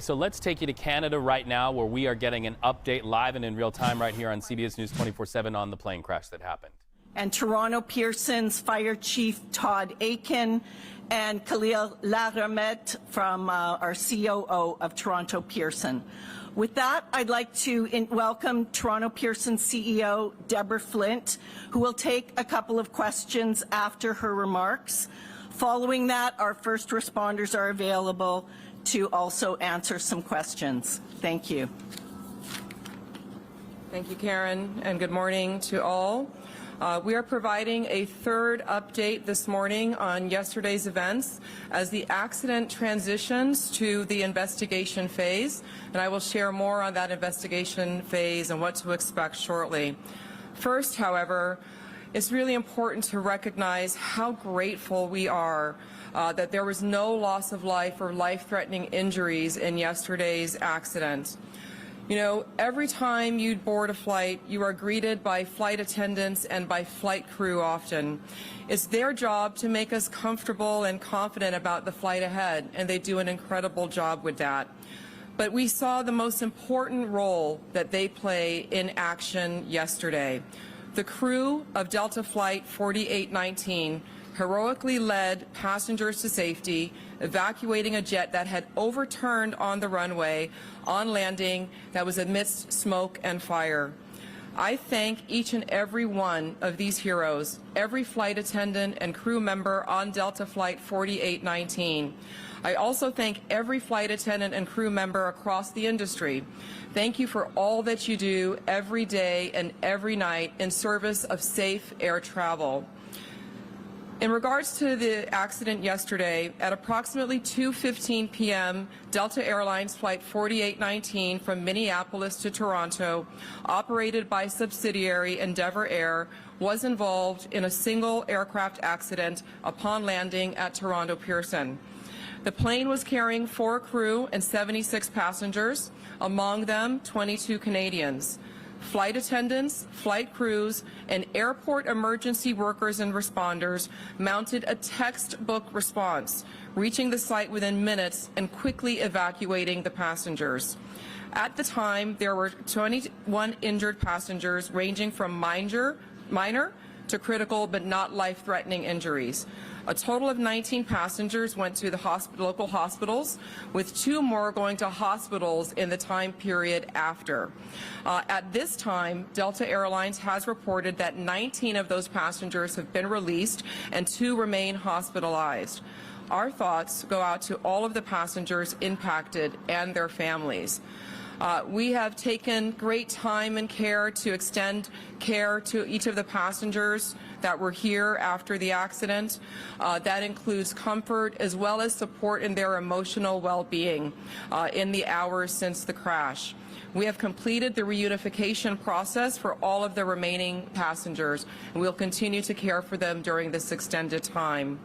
so let's take you to Canada right now, where we are getting an update live and in real time right here on CBS News 24/7 on the plane crash that happened. And Toronto Pearson's Fire Chief Todd Aiken and Khalil Laramet from our COO of Toronto Pearson. With that, I'd like to welcome Toronto Pearson CEO Deborah Flint, who will take a couple of questions after her remarks. Following that, our first responders are available to also answer some questions. Thank you. Thank you, Karen, and good morning to all. We are providing a third update this morning on yesterday's events as the accident transitions to the investigation phase, and I will share more on that investigation phase and what to expect shortly. First, however, it's really important to recognize how grateful we are that there was no loss of life or life-threatening injuries in yesterday's accident. You know, every time you board a flight, you are greeted by flight attendants and by flight crew often. It's their job to make us comfortable and confident about the flight ahead, and they do an incredible job with that. But we saw the most important role that they play in action yesterday. The crew of Delta Flight 4819 heroically led passengers to safety, evacuating a jet that had overturned on the runway on landing that was amidst smoke and fire. I thank each and every one of these heroes, every flight attendant and crew member on Delta Flight 4819. I also thank every flight attendant and crew member across the industry. Thank you for all that you do every day and every night in service of safe air travel. In regards to the accident yesterday, at approximately 2:15 p.m., Delta Airlines Flight 4819 from Minneapolis to Toronto, operated by subsidiary Endeavour Air, was involved in a single aircraft accident upon landing at Toronto Pearson. The plane was carrying 4 crew and 76 passengers, among them 22 Canadians. Flight attendants, flight crews, and airport emergency workers and responders mounted a textbook response, reaching the site within minutes and quickly evacuating the passengers. At the time, there were 21 injured passengers, ranging from minor to critical but not life-threatening injuries. A total of 19 passengers went to the local hospitals, with 2 more going to hospitals in the time period after. At this time, Delta Airlines has reported that 19 of those passengers have been released and 2 remain hospitalized. Our thoughts go out to all of the passengers impacted and their families. We have taken great time and care to extend care to each of the passengers that were here after the accident. That includes comfort as well as support in their emotional well-being in the hours since the crash. We have completed the reunification process for all of the remaining passengers, and we'll continue to care for them during this extended time.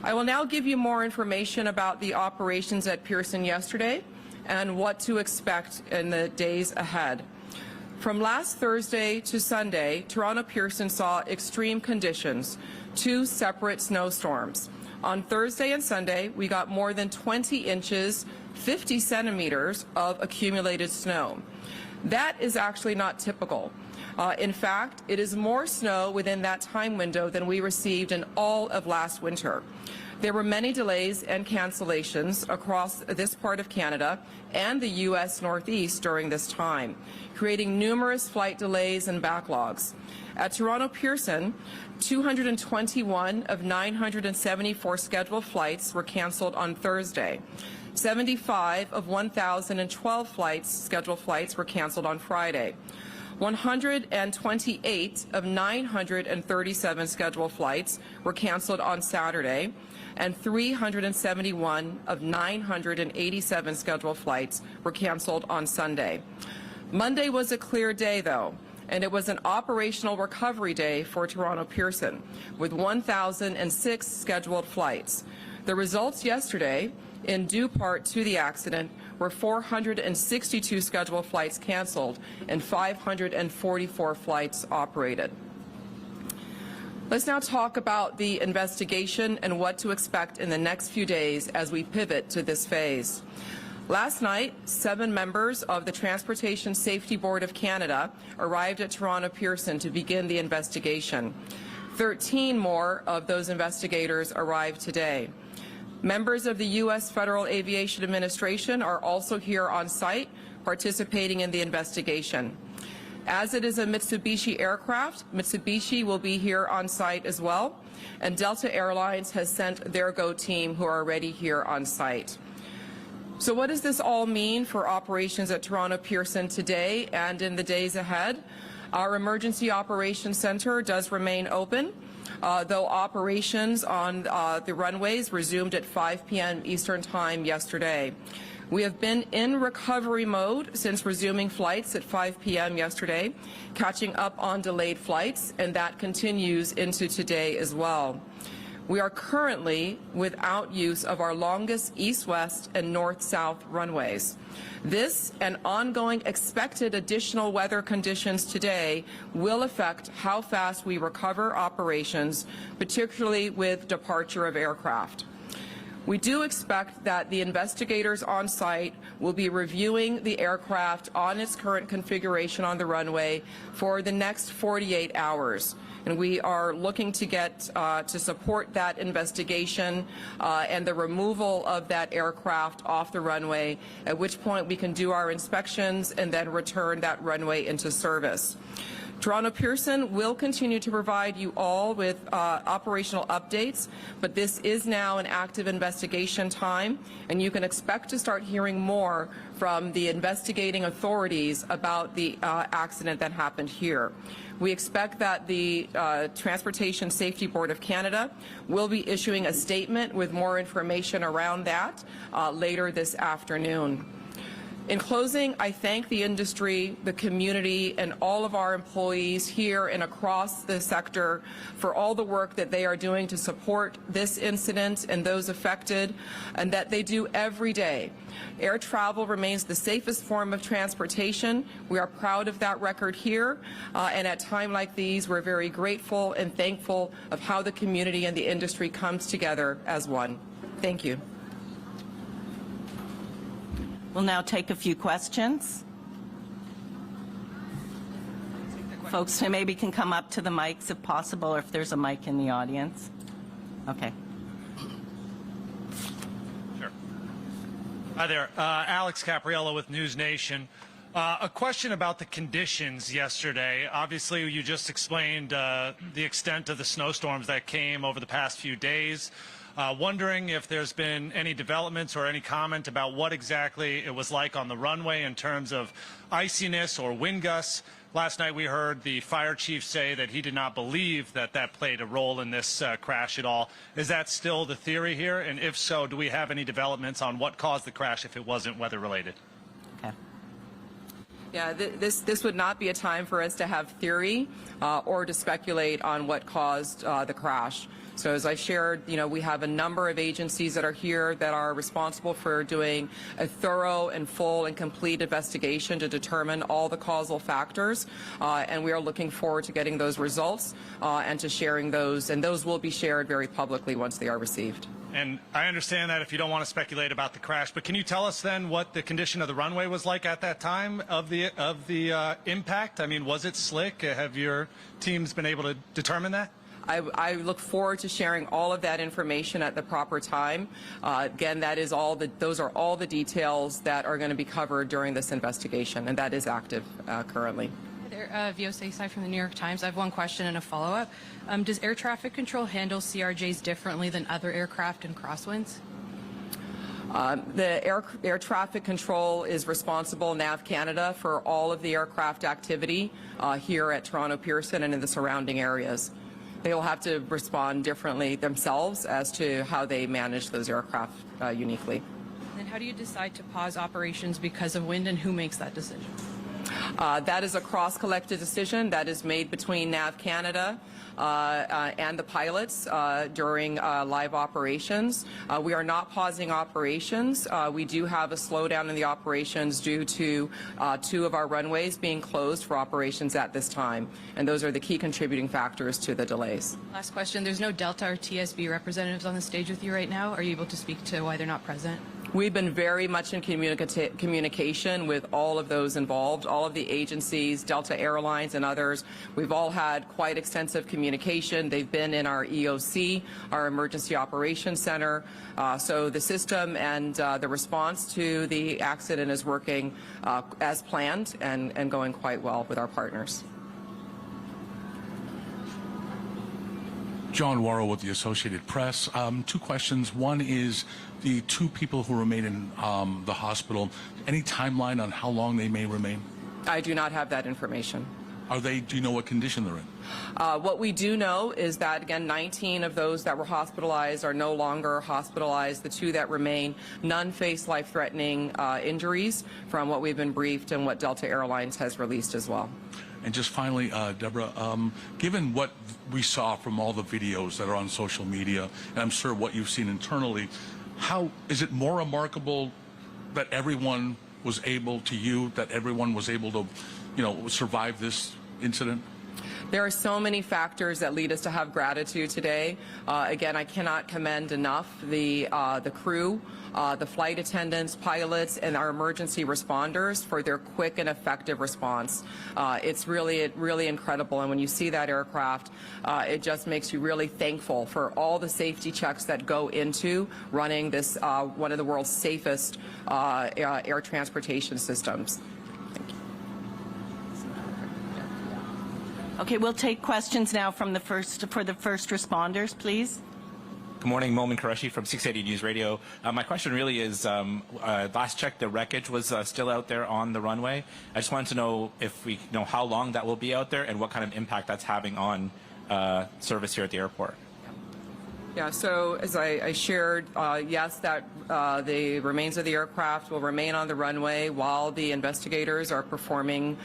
I will now give you more information about the operations at Pearson yesterday and what to expect in the days ahead. From last Thursday to Sunday, Toronto Pearson saw extreme conditions, 2 separate snowstorms. On Thursday and Sunday, we got more than 20 inches, 50 centimeters of accumulated snow. That is actually not typical. In fact, it is more snow within that time window than we received in all of last winter. There were many delays and cancellations across this part of Canada and the U.S. Northeast during this time, creating numerous flight delays and backlogs. At Toronto Pearson, 221 of 974 scheduled flights were canceled on Thursday. 75 of 1,012 scheduled flights were canceled on Friday. 128 of 937 scheduled flights were canceled on Saturday, and 371 of 987 scheduled flights were canceled on Sunday. Monday was a clear day, though, and it was an operational recovery day for Toronto Pearson, with 1,006 scheduled flights. The results yesterday, in due part to the accident, were 462 scheduled flights canceled and 544 flights operated. Let's now talk about the investigation and what to expect in the next few days as we pivot to this phase. Last night, 7 members of the Transportation Safety Board of Canada arrived at Toronto Pearson to begin the investigation. 13 more of those investigators arrived today. Members of the U.S. Federal Aviation Administration are also here on site, participating in the investigation. As it is a Mitsubishi aircraft, Mitsubishi will be here on site as well, and Delta Airlines has sent their GO team who are already here on site. So what does this all mean for operations at Toronto Pearson today and in the days ahead? Our Emergency Operations Center does remain open, though operations on the runways resumed at 5 p.m. Eastern Time yesterday. We have been in recovery mode since resuming flights at 5 p.m. yesterday, catching up on delayed flights, and that continues into today as well. We are currently without use of our longest east-west and north-south runways. This and ongoing expected additional weather conditions today will affect how fast we recover operations, particularly with departure of aircraft. We do expect that the investigators on site will be reviewing the aircraft on its current configuration on the runway for the next 48 hours. And we are looking to get to support that investigation and the removal of that aircraft off the runway, at which point we can do our inspections and then return that runway into service. Toronto Pearson will continue to provide you all with operational updates, but this is now an active investigation time, and you can expect to start hearing more from the investigating authorities about the accident that happened here. We expect that the Transportation Safety Board of Canada will be issuing a statement with more information around that later this afternoon. In closing, I thank the industry, the community, and all of our employees here and across the sector for all the work that they are doing to support this incident and those affected, and that they do every day. Air travel remains the safest form of transportation. We are proud of that record here, and at times like these, we're very grateful and thankful of how the community and the industry comes together as one. Thank you. We'll now take a few questions. Folks who maybe can come up to the mics if possible, or if there's a mic in the audience. Okay. Sure. Hi there. Alex Capriello with News Nation. A question about the conditions yesterday. Obviously, you just explained the extent of the snowstorms that came over the past few days. Wondering if there's been any developments or any comment about what exactly it was like on the runway in terms of iciness or wind gusts. Last night we heard the fire chief say that he did not believe that that played a role in this crash at all. Is that still the theory here? And if so, do we have any developments on what caused the crash if it wasn't weather related? Okay. Yeah, this would not be a time for us to have theory or to speculate on what caused the crash. So as I shared, we have a number of agencies that are here that are responsible for doing a thorough and full and complete investigation to determine all the causal factors, and we are looking forward to getting those results and to sharing those, and those will be shared very publicly once they are received. And I understand that if you don't want to speculate about the crash, but can you tell us then what the condition of the runway was like at that time of the impact? I mean, was it slick? Have your teams been able to determine that? I look forward to sharing all of that information at the proper time. Again, those are all the details that are going to be covered during this investigation, and that is active currently. Viosa Isai from the New York Times. I have one question and a follow-up. Does air traffic control handle CRJs differently than other aircraft in crosswinds? The air traffic control is responsible, NAV Canada, for all of the aircraft activity here at Toronto Pearson and in the surrounding areas. They will have to respond differently themselves as to how they manage those aircraft uniquely. And how do you decide to pause operations because of wind, and who makes that decision? That is a cross-collected decision that is made between NAV Canada and the pilots during live operations. We are not pausing operations. We do have a slowdown in the operations due to 2 of our runways being closed for operations at this time, and those are the key contributing factors to the delays. Last question. There's no Delta or TSB representatives on the stage with you right now. Are you able to speak to why they're not present? We've been very much in communication with all of those involved, all of the agencies, Delta Airlines and others. We've all had quite extensive communication. They've been in our EOC, our Emergency Operations Center. So the system and the response to the accident is working as planned and going quite well with our partners. John Worrell with the Associated Press. Two questions. One is the two people who remain in the hospital. Any timeline on how long they may remain? I do not have that information. Do you know what condition they're in? What we do know is that, again, 19 of those that were hospitalized are no longer hospitalized. The two that remain, none face life-threatening injuries from what we've been briefed and what Delta Airlines has released as well. And just finally, Deborah, given what we saw from all the videos that are on social media, and I'm sure what you've seen internally, how is it more remarkable that everyone was able to, survive this incident? There are so many factors that lead us to have gratitude today. Again, I cannot commend enough the crew, the flight attendants, pilots, and our emergency responders for their quick and effective response. It's really incredible, and when you see that aircraft, it just makes you really thankful for all the safety checks that go into running this one of the world's safest air transportation systems. Okay, we'll take questions now from the first responders, please. Good morning, Momin Qureshi from 680 News Radio. My question really is, last check, the wreckage was still out there on the runway. I just wanted to know if we know how long that will be out there and what kind of impact that's having on service here at the airport. Yeah, so as I shared, yes, that the remains of the aircraft will remain on the runway while the investigators are performing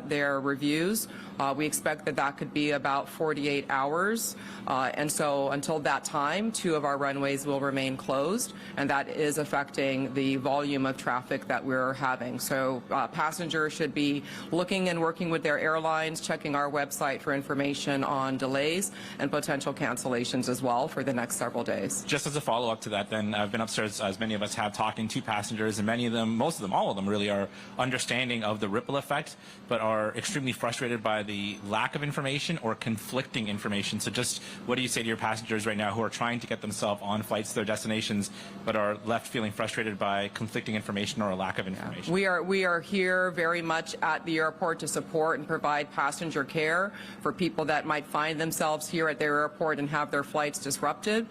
their reviews. We expect that could be about 48 hours. And so until that time, 2 of our runways will remain closed, and that is affecting the volume of traffic that we're having. So passengers should be looking and working with their airlines, checking our website for information on delays and potential cancellations as well for the next several days. Just as a follow-up to that, then, I've been upstairs, as many of us have, talking to passengers, and many of them, most of them, all of them really are understanding of the ripple effect, but are extremely frustrated by the lack of information or conflicting information. So just what do you say to your passengers right now who are trying to get themselves on flights to their destinations, but are left feeling frustrated by conflicting information or a lack of information? We are here very much at the airport to support and provide passenger care for people that might find themselves here at their airport and have their flights disrupted.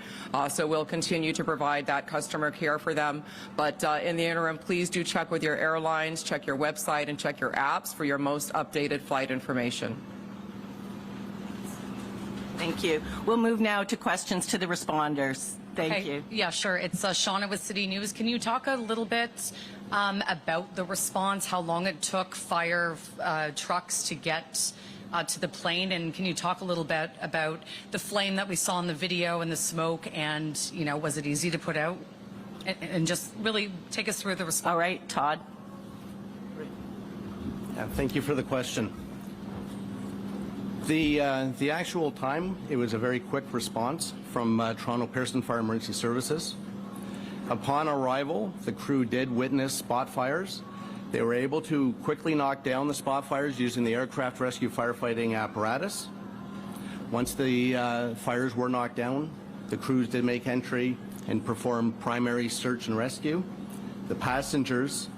So we'll continue to provide that customer care for them. But in the interim, please do check with your airlines, check your website, and check your apps for your most updated flight information. Thank you. We'll move now to questions to the responders. Thank you. Yeah, sure. It's Shauna with City News. Can you talk a little bit about the response, how long it took fire trucks to get to the plane, and can you talk a little bit about the flame that we saw in the video and the smoke, and was it easy to put out? And just really take us through the response. All right, Todd. Thank you for the question. The actual time, it was a very quick response from Toronto Pearson Fire Emergency Services. Upon arrival, the crew did witness spot fires. They were able to quickly knock down the spot fires using the aircraft rescue firefighting apparatus. Once the fires were knocked down, the crews did make entry and perform primary search and rescue. The passengers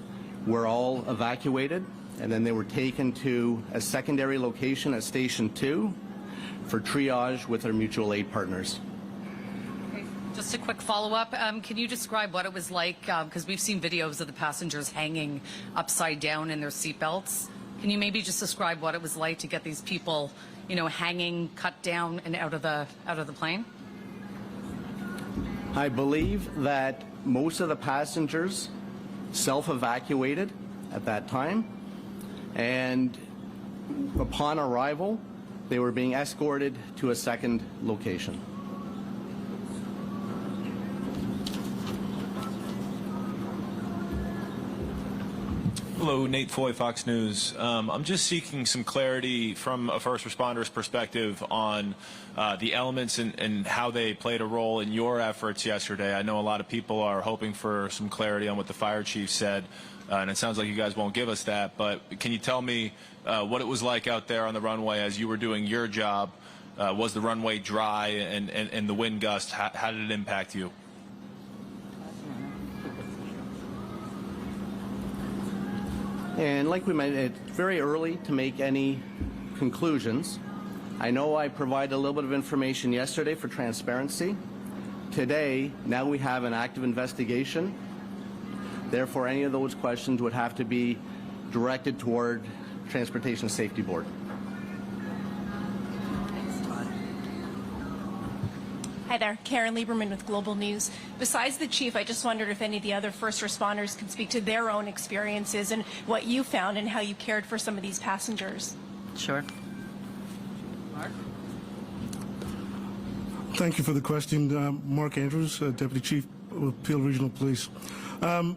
were all evacuated, and then they were taken to a secondary location at Station 2 for triage with our mutual aid partners. Just a quick follow-up. Can you describe what it was like? Because we've seen videos of the passengers hanging upside down in their seatbelts. Can you maybe just describe what it was like to get these people, hanging, cut down, and out of the plane? I believe that most of the passengers self-evacuated at that time, and upon arrival, they were being escorted to a second location. Hello, Nate Foy, Fox News. I'm just seeking some clarity from a first responder's perspective on the elements and how they played a role in your efforts yesterday. I know a lot of people are hoping for some clarity on what the fire chief said, and it sounds like you guys won't give us that, but can you tell me what it was like out there on the runway as you were doing your job? Was the runway dry and the wind gust, how did it impact you? And like we mentioned, it's very early to make any conclusions. I know I provided a little bit of information yesterday for transparency. Today, now we have an active investigation. Therefore, any of those questions would have to be directed toward Transportation Safety Board. Hi there, Karen Lieberman with Global News. Besides the chief, I just wondered if any of the other first responders could speak to their own experiences and what you found and how you cared for some of these passengers. Sure. Mark? Thank you for the question. Mark Andrews, Deputy Chief with Peel Regional Police. I'd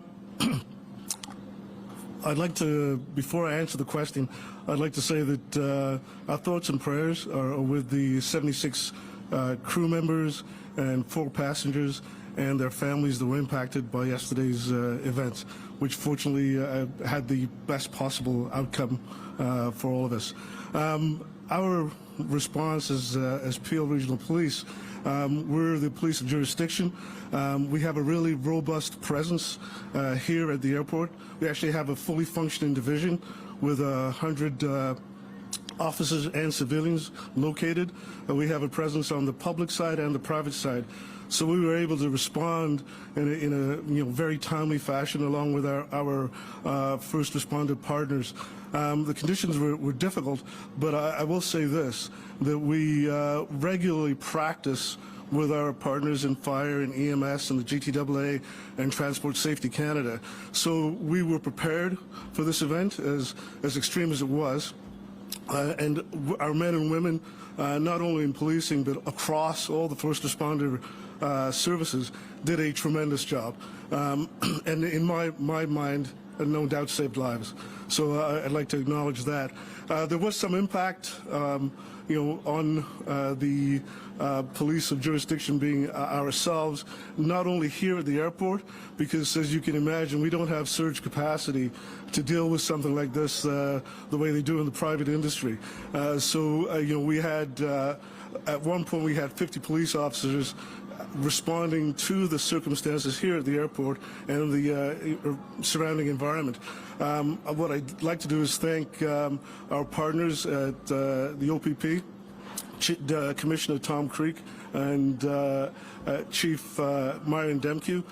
like to, before I answer the question, I'd like to say that our thoughts and prayers are with the 76 crew members and 4 passengers and their families that were impacted by yesterday's events, which fortunately had the best possible outcome for all of us. Our response as Peel Regional Police, we're the police of jurisdiction. We have a really robust presence here at the airport. We actually have a fully functioning division with 100 officers and civilians located. We have a presence on the public side and the private side. So we were able to respond in a very timely fashion along with our first responder partners. The conditions were difficult, but I will say this, that we regularly practice with our partners in fire and EMS and the GTAA and Transport Safety Canada. So we were prepared for this event, as extreme as it was. And our men and women, not only in policing but across all the first responder services, did a tremendous job. And in my mind, no doubt saved lives. So I'd like to acknowledge that. There was some impact, on the police of jurisdiction being ourselves, not only here at the airport, because as you can imagine, we don't have surge capacity to deal with something like this the way they do in the private industry. We had, at one point we had 50 police officers responding to the circumstances here at the airport and the surrounding environment. What I'd like to do is thank our partners at the OPP, Commissioner Tom Creek and Chief Marion Demke,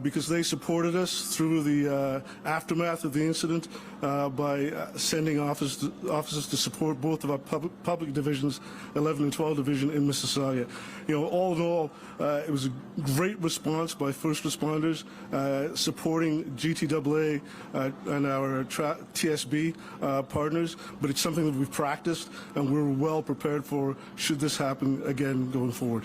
because they supported us through the aftermath of the incident by sending officers to support both of our public divisions, 11 and 12 Division in Mississauga. All in all, it was a great response by first responders supporting GTAA and our TSB partners, but it's something that we've practiced and we're well prepared for should this happen again going forward.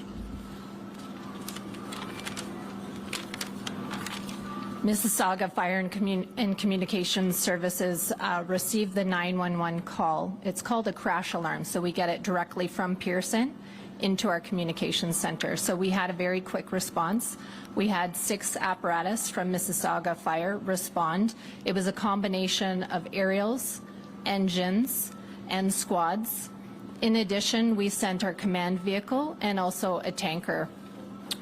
Mississauga Fire and Communications Services received the 911 call. It's called a crash alarm, so we get it directly from Pearson into our communications center. So we had a very quick response. We had 6 apparatus from Mississauga Fire respond. It was a combination of aerials, engines, and squads. In addition, we sent our command vehicle and also a tanker.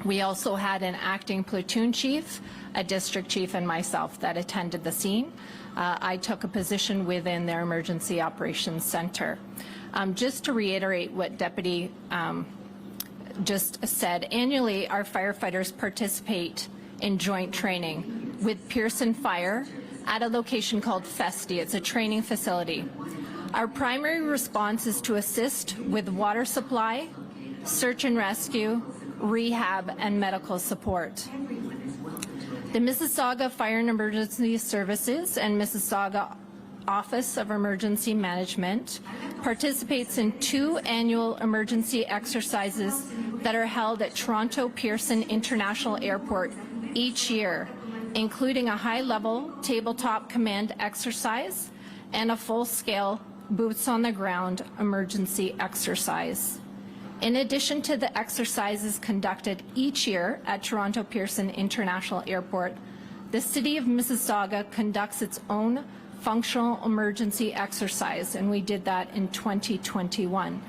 We also had an acting platoon chief, a district chief, and myself that attended the scene. I took a position within their emergency operations center. Just to reiterate what Deputy just said, annually our firefighters participate in joint training with Pearson Fire at a location called Festi. It's a training facility. Our primary response is to assist with water supply, search and rescue, rehab, and medical support. The Mississauga Fire and Emergency Services and Mississauga Office of Emergency Management participates in 2 annual emergency exercises that are held at Toronto Pearson International Airport each year including a high-level tabletop command exercise and a full-scale boots-on-the-ground emergency exercise. In addition to the exercises conducted each year at Toronto Pearson International Airport, the City of Mississauga conducts its own functional emergency exercise, and we did that in 2021,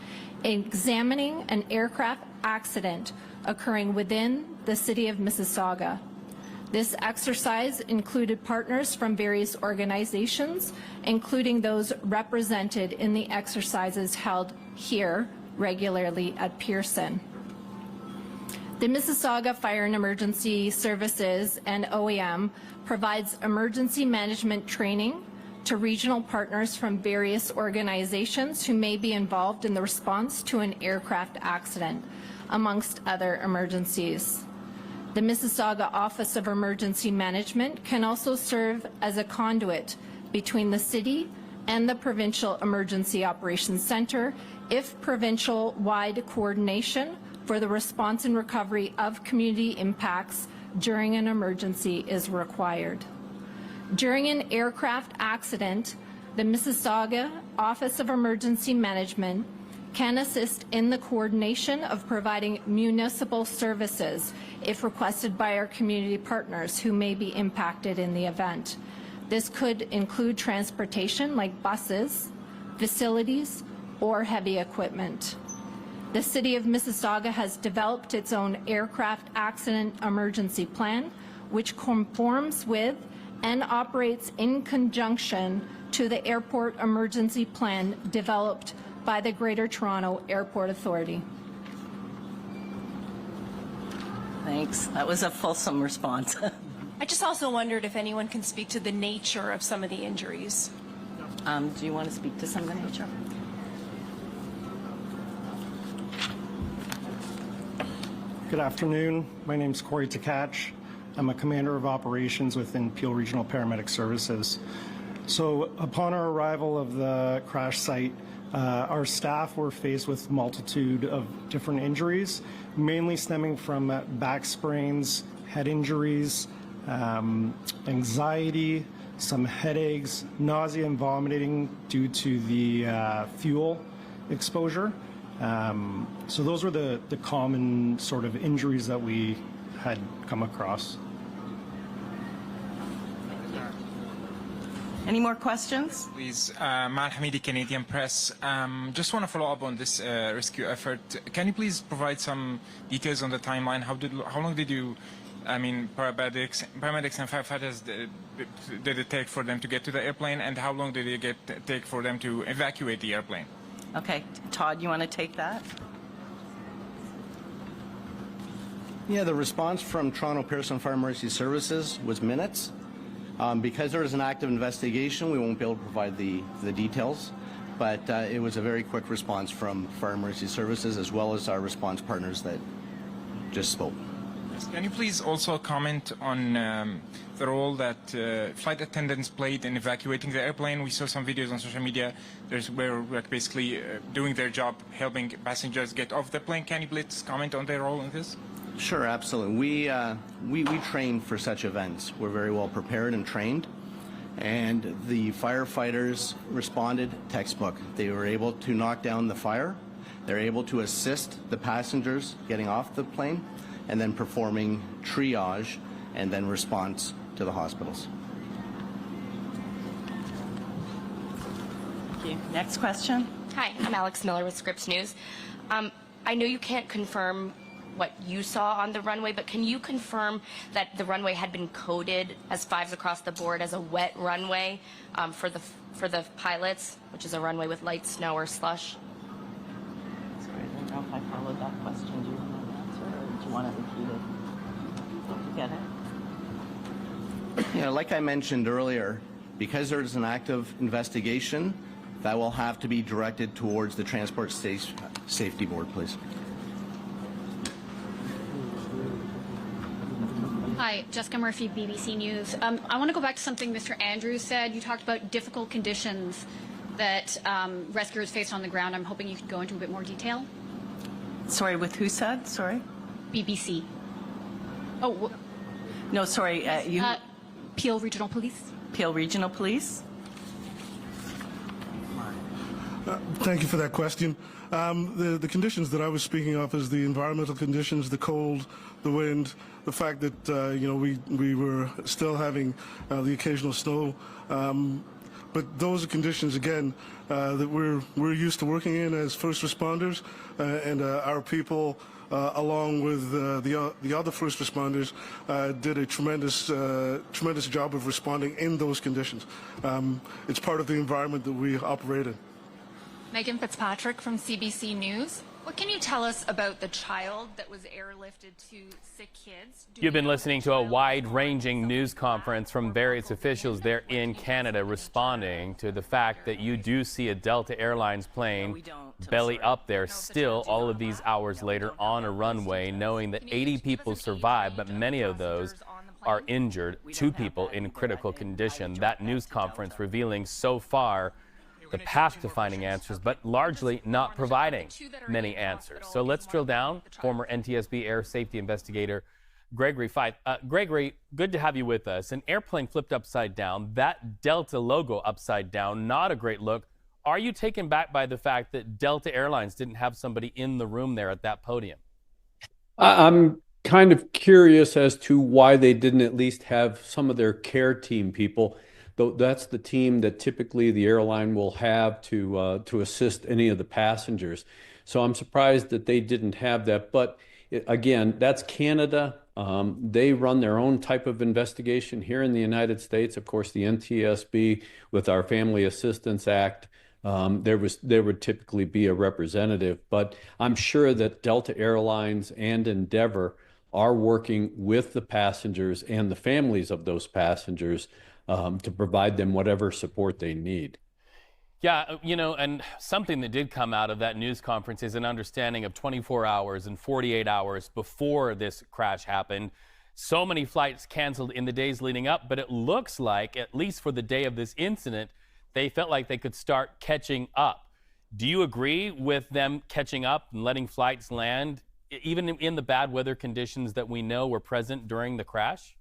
examining an aircraft accident occurring within the City of Mississauga. This exercise included partners from various organizations, including those represented in the exercises held here regularly at Pearson. The Mississauga Fire and Emergency Services and OEM provides emergency management training to regional partners from various organizations who may be involved in the response to an aircraft accident, amongst other emergencies. The Mississauga Office of Emergency Management can also serve as a conduit between the city and the Provincial Emergency Operations Centre if provincial-wide coordination for the response and recovery of community impacts during an emergency is required. During an aircraft accident, the Mississauga Office of Emergency Management can assist in the coordination of providing municipal services if requested by our community partners who may be impacted in the event. This could include transportation like buses, facilities, or heavy equipment. The City of Mississauga has developed its own aircraft accident emergency plan, which conforms with and operates in conjunction to the airport emergency plan developed by the Greater Toronto Airport Authority. Thanks. That was a fulsome response. I just also wondered if anyone can speak to the nature of some of the injuries. Do you want to speak to some of the nature? Good afternoon. My name is Corey Takach. I'm a commander of operations within Peel Regional Paramedic Services. So upon our arrival of the crash site, our staff were faced with a multitude of different injuries, mainly stemming from back sprains, head injuries, anxiety, some headaches, nausea and vomiting due to the fuel exposure. So those were the common sort of injuries that we had come across. Any more questions? Please, Mal Hamidi, Canadian Press. Just want to follow up on this rescue effort. Can you please provide some details on the timeline? How long did you, paramedics and firefighters did it take for them to get to the airplane, and how long did it take for them to evacuate the airplane? Okay, Todd, you want to take that? Yeah, the response from Toronto Pearson Fire Emergency Services was minutes. Because there is an active investigation, we won't be able to provide the details, but it was a very quick response from Fire Emergency Services as well as our response partners that just spoke. Can you please also comment on the role that flight attendants played in evacuating the airplane? We saw some videos on social media where basically doing their job, helping passengers get off the plane. Can you please comment on their role in this? Sure, absolutely. We train for such events. We're very well prepared and trained, and the firefighters responded textbook. They were able to knock down the fire. They're able to assist the passengers getting off the plane and then performing triage and then response to the hospitals. Thank you. Next question. Hi, I'm Alex Miller with Scripps News. I know you can't confirm what you saw on the runway, but can you confirm that the runway had been coded as fives across the board as a wet runway for the pilots, which is a runway with light snow or slush? Sorry, I don't know if I followed that question. Do you want to answer, or do you want to repeat it? Get it? Yeah, like I mentioned earlier, because there's an active investigation, that will have to be directed towards the Transport Safety Board, please. Hi, Jessica Murphy, BBC News. I want to go back to something Mr. Andrews said. You talked about difficult conditions that rescuers faced on the ground. I'm hoping you could go into a bit more detail. Sorry, with who said? Sorry? BBC. Oh, no, sorry. Peel Regional Police. Peel Regional Police. Thank you for that question. The conditions that I was speaking of is the environmental conditions, the cold, the wind, the fact that we were still having the occasional snow. But those are conditions, again, that we're used to working in as first responders, and our people, along with the other first responders, did a tremendous job of responding in those conditions. It's part of the environment that we operate in. Megan Fitzpatrick from CBC News. What can you tell us about the child that was airlifted to sick kids? You've been listening to a wide-ranging news conference from various officials there in Canada responding to the fact that you do see a Delta Airlines plane belly up there still all of these hours later on a runway, knowing that 80 people survived, but many of those are injured, 2 people in critical condition. That news conference revealing so far the path to finding answers, but largely not providing many answers. So let's drill down. Former NTSB air safety investigator Gregory Feith. Gregory, good to have you with us. An airplane flipped upside down, that Delta logo upside down, not a great look. Are you taken back by the fact that Delta Airlines didn't have somebody in the room there at that podium? I'm kind of curious as to why they didn't at least have some of their care team people. Though that's the team that typically the airline will have to assist any of the passengers. So I'm surprised that they didn't have that. But again, that's Canada. They run their own type of investigation here in the United States. Of course, the NTSB with our Family Assistance Act, there would typically be a representative. But I'm sure that Delta Airlines and Endeavor are working with the passengers and the families of those passengers to provide them whatever support they need. Yeah, and something that did come out of that news conference is an understanding of 24 hours and 48 hours before this crash happened. So many flights canceled in the days leading up, but it looks like, at least for the day of this incident, they felt like they could start catching up. Do you agree with them catching up and letting flights land, even in the bad weather conditions that we know were present during the crash?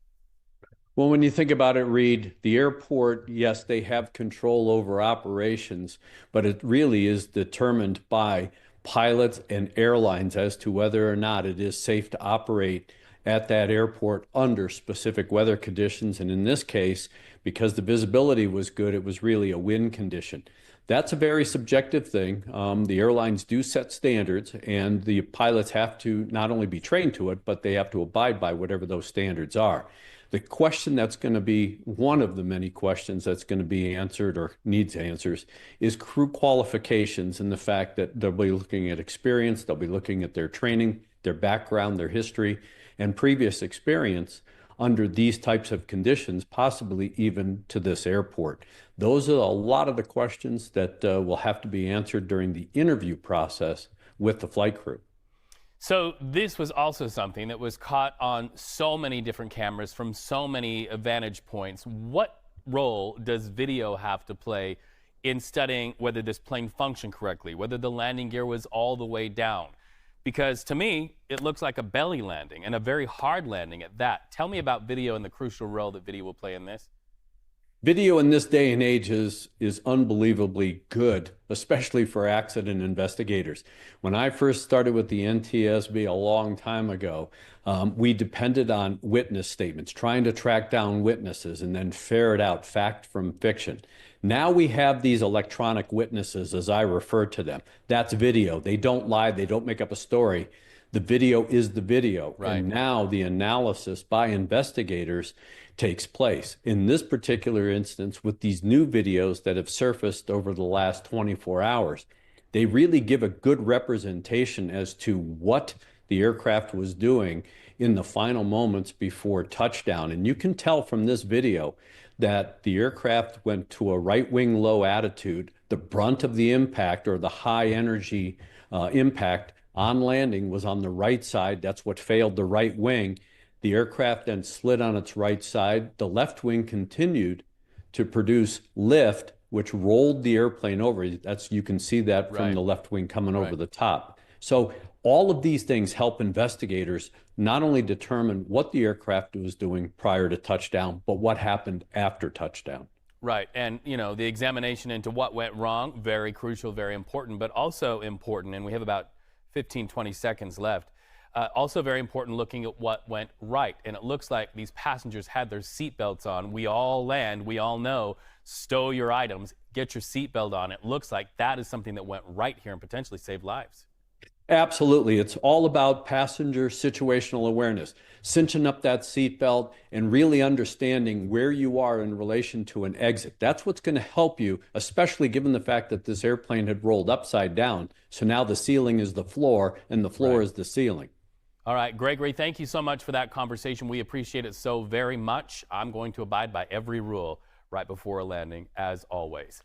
Well, when you think about it, Reed, the airport, yes, they have control over operations, but it really is determined by pilots and airlines as to whether or not it is safe to operate at that airport under specific weather conditions. And in this case, because the visibility was good, it was really a wind condition. That's a very subjective thing. The airlines do set standards, and the pilots have to not only be trained to it, but they have to abide by whatever those standards are. The question that's going to be one of the many questions that's going to be answered or needs answers is crew qualifications, and the fact that they'll be looking at experience, they'll be looking at their training, their background, their history, and previous experience under these types of conditions, possibly even to this airport. Those are a lot of the questions that will have to be answered during the interview process with the flight crew. So this was also something that was caught on so many different cameras from so many vantage points. What role does video have to play in studying whether this plane functioned correctly, whether the landing gear was all the way down? Because to me, it looks like a belly landing, and a very hard landing at that. Tell me about video and the crucial role that video will play in this. Video in this day and age is unbelievably good, especially for accident investigators. When I first started with the NTSB a long time ago, we depended on witness statements, trying to track down witnesses and then ferret out fact from fiction. Now we have these electronic witnesses, as I refer to them. That's video. They don't lie. They don't make up a story. The video is the video. Right. And now the analysis by investigators takes place. In this particular instance, with these new videos that have surfaced over the last 24 hours, they really give a good representation as to what the aircraft was doing in the final moments before touchdown. And you can tell from this video that the aircraft went to a right wing low attitude. The brunt of the impact, or the high energy impact on landing, was on the right side. That's what failed the right wing. The aircraft then slid on its right side. The left wing continued to produce lift, which rolled the airplane over. You can see that from the left wing coming over the top. So All of these things help investigators not only determine what the aircraft was doing prior to touchdown, but what happened after touchdown. Right. And, you know, the examination into what went wrong, very crucial, very important, but also important, and we have about 15, 20 seconds left, also very important looking at what went right. And it looks like these passengers had their seatbelts on. We all land, we all know, stow your items, get your seatbelt on. It looks like that is something that went right here and potentially saved lives. Absolutely. It's all about passenger situational awareness, cinching up that seatbelt and really understanding where you are in relation to an exit. That's what's going to help you, especially given the fact that this airplane had rolled upside down. So now the ceiling is the floor and the floor is the ceiling. All right, Gregory, thank you so much for that conversation. We appreciate it so very much. I'm going to abide by every rule right before a landing, as always.